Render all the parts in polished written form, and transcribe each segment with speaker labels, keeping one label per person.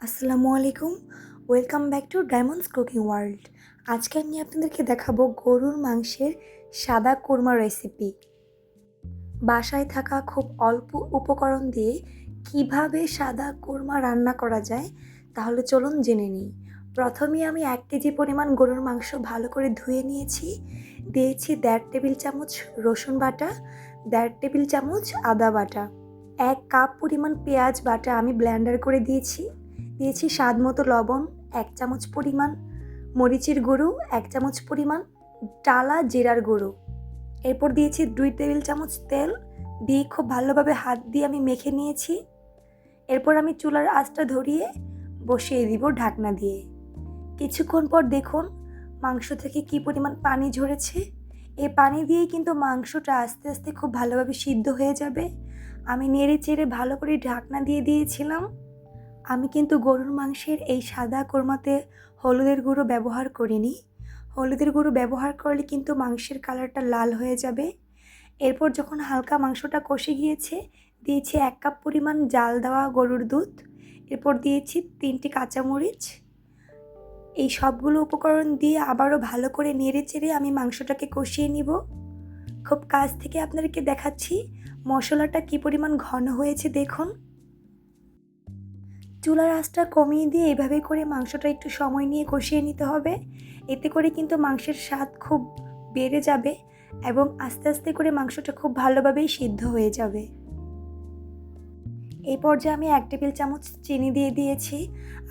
Speaker 1: আসসালামু আলাইকুম। Welcome back to diamonds cooking world. আজকে আমি আপনাদেরকে দেখাবো গরুর মাংসের সাদা কোরমা রেসিপি। বাসায় থাকা খুব অল্প উপকরণ দিয়ে কিভাবে সাদা কোরমা রান্না করা যায়, তাহলে চলুন জেনে নিই। প্রথমে আমি 1 কেজি পরিমাণ গরুর মাংস ভালো করে ধুয়ে নিয়েছি। দিয়েছি 1.5 টেবিল চামচ রসুন বাটা, 1.5 টেবিল চামচ আদা বাটা, 1 কাপ পরিমাণ পেঁয়াজ বাটা আমি ব্লেন্ডার করে দিয়েছি। দিয়েছি স্বাদ মতো লবণ 1 চামচ পরিমাণ, মরিচের গুঁড়ো 1 চামচ পরিমাণ, টালা জিরার গুঁড়ো। এরপর দিয়েছি 2 টেবিল চামচ তেল, দিয়ে খুব ভালোভাবে হাত দিয়ে আমি মেখে নিয়েছি। এরপর আমি চুলার আঁচটা ধরিয়ে বসিয়ে দিব ঢাকনা দিয়ে। কিছুক্ষণ পর দেখুন মাংস থেকে কি পরিমাণ পানি ঝরেছে। এই পানি দিয়েই কিন্তু মাংসটা আস্তে আস্তে খুব ভালোভাবে সিদ্ধ হয়ে যাবে। আমি নেড়ে চেড়ে ভালো করে ঢাকনা দিয়ে দিয়েছিলাম। আমি কিন্তু গরুর মাংসের এই সাদা কোরমাতে হলুদের গুঁড়ো ব্যবহার করিনি। হলুদের গুঁড়ো ব্যবহার করলে কিন্তু মাংসের কালারটা লাল হয়ে যাবে। এরপর যখন হালকা মাংসটা কষে গিয়েছে, দিয়েছি 1 কাপ পরিমাণ জাল দেওয়া গরুর দুধ। এরপর দিয়েছি 3টি কাঁচামরিচ। এই সবগুলো উপকরণ দিয়ে আবারও ভালো করে নেড়ে চেড়ে আমি মাংসটাকে কষিয়ে নিব। খুব কাছ থেকে আপনাদেরকে দেখাচ্ছি মশলাটা কি পরিমাণ ঘন হয়েছে দেখুন। চুলার আঁচটা কমিয়ে দিয়ে এভাবে করে মাংসটা একটু সময় নিয়ে কষিয়ে নিতে হবে। এতে করে কিন্তু মাংসের স্বাদ খুব বেড়ে যাবে এবং আস্তে আস্তে করে মাংসটা খুব ভালোভাবেই সিদ্ধ হয়ে যাবে। এই পর্যায়ে আমি 1 টেবিল চামচ চিনি দিয়ে দিয়েছি।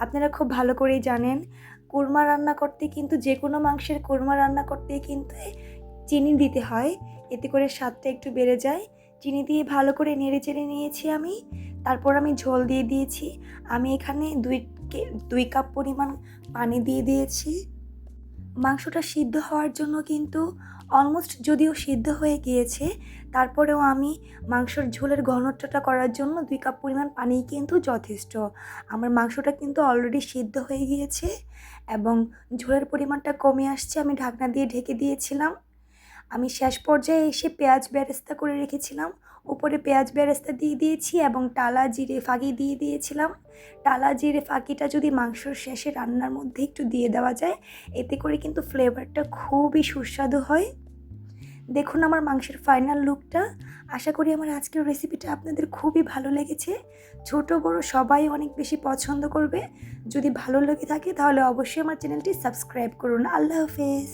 Speaker 1: আপনারা খুব ভালো করেই জানেন কোরমা রান্না করতে কিন্তু যে কোনো মাংসের কোরমা রান্না করতে কিন্তু চিনি দিতে হয়, এতে করে স্বাদটা একটু বেড়ে যায়। চিনি দিয়ে ভালো করে নেড়ে চেড়ে নিয়েছি আমি। তারপর আমি ঝোল দিয়ে দিয়েছি। আমি এখানে 2 কাপ পরিমাণ পানি দিয়ে দিয়েছি। মাংসটা সিদ্ধ হওয়ার জন্য কিন্তু অলমোস্ট যদিও সিদ্ধ হয়ে গিয়েছে, তারপরেও আমি মাংসের ঝোলের ঘনত্বটা করার জন্য 2 কাপ পরিমাণ পানিই কিন্তু যথেষ্ট। আমার মাংসটা কিন্তু অলরেডি সিদ্ধ হয়ে গিয়েছে এবং ঝোলের পরিমাণটা কমে আসছে। আমি ঢাকনা দিয়ে ঢেকে দিয়েছিলাম। আমি শেষ পর্যায়ে এসে পেঁয়াজ বেরেস্তা করে রেখেছিলাম, উপরে পেঁয়াজ বেরেস্তা দিয়ে দিয়েছি এবং টালা জিরে ফাঁকি দিয়ে দিয়েছিলাম। টালা জিরে ফাঁকিটা যদি মাংসর শেষে রান্নার মধ্যে একটু দিয়ে দেওয়া যায়, এতে করে কিন্তু ফ্লেভারটা খুবই সুস্বাদু হয়। দেখুন আমার মাংসের ফাইনাল লুকটা। আশা করি আমার আজকের রেসিপিটা আপনাদের খুবই ভালো লেগেছে। ছোট বড় সবাই অনেক বেশি পছন্দ করবে। যদি ভালো লেগে থাকে তাহলে অবশ্যই আমার চ্যানেলটি সাবস্ক্রাইব করুন। আল্লাহ হাফেজ।